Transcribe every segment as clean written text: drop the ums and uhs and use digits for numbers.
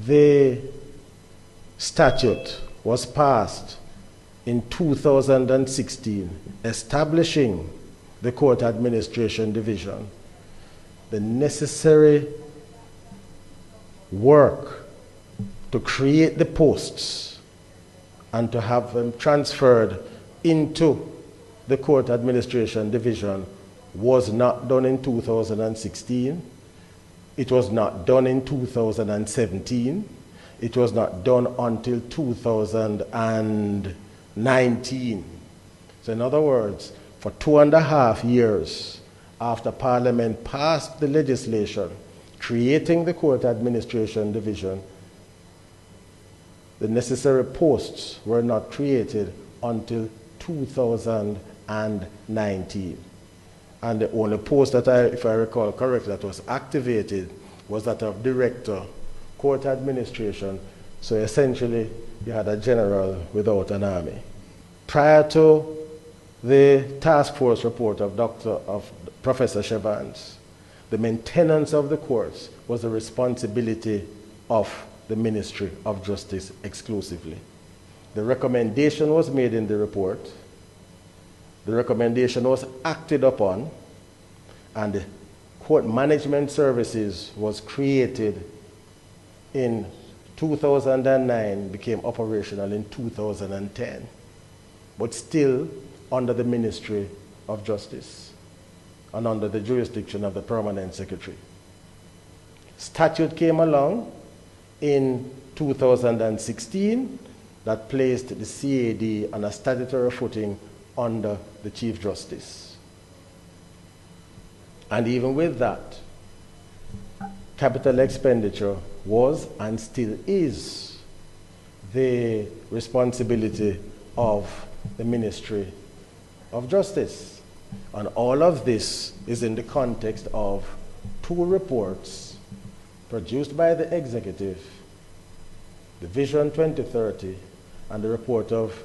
the statute was passed in 2016, establishing the Court Administration Division, the necessary work to create the posts and to have them transferred into the Court Administration Division was not done in 2016. It was not done in 2017. It was not done until 2019. So in other words, for 2.5 years after Parliament passed the legislation creating the Court Administration Division, the necessary posts were not created until 2019. And the only post that if I recall correctly, that was activated was that of Director, Court Administration. So essentially, you had a general without an army. Prior to the task force report of Professor Chevans, the maintenance of the courts was the responsibility of the Ministry of Justice exclusively. The recommendation was made in the report. The recommendation was acted upon, and the Court Management Services was created in 2009, became operational in 2010, but still under the Ministry of Justice and under the jurisdiction of the Permanent Secretary. Statute came along in 2016 that placed the CAD on a statutory footing under the Chief Justice. And even with that, capital expenditure was and still is the responsibility of the Ministry of Justice. And all of this is in the context of 2 reports produced by the executive, the Vision 2030 and the report of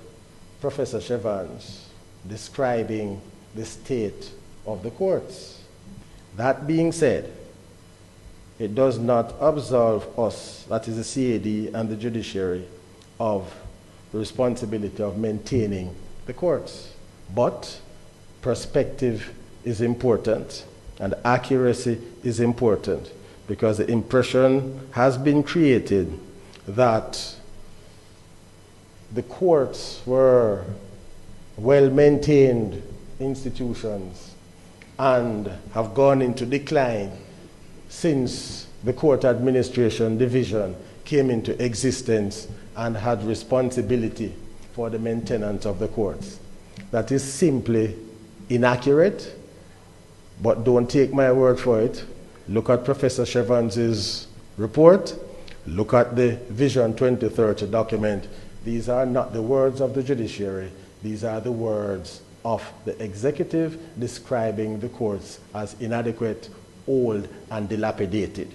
Professor Chevans, describing the state of the courts. That being said, it does not absolve us, that is the CAD and the judiciary, of the responsibility of maintaining the courts. But perspective is important and accuracy is important, because the impression has been created that the courts were well-maintained institutions and have gone into decline since the Court Administration Division came into existence and had responsibility for the maintenance of the courts. That is simply inaccurate, but don't take my word for it. Look at Professor Chevans' report, look at the Vision 2030 document. These are not the words of the judiciary, these are the words of the executive describing the courts as inadequate, old, and dilapidated.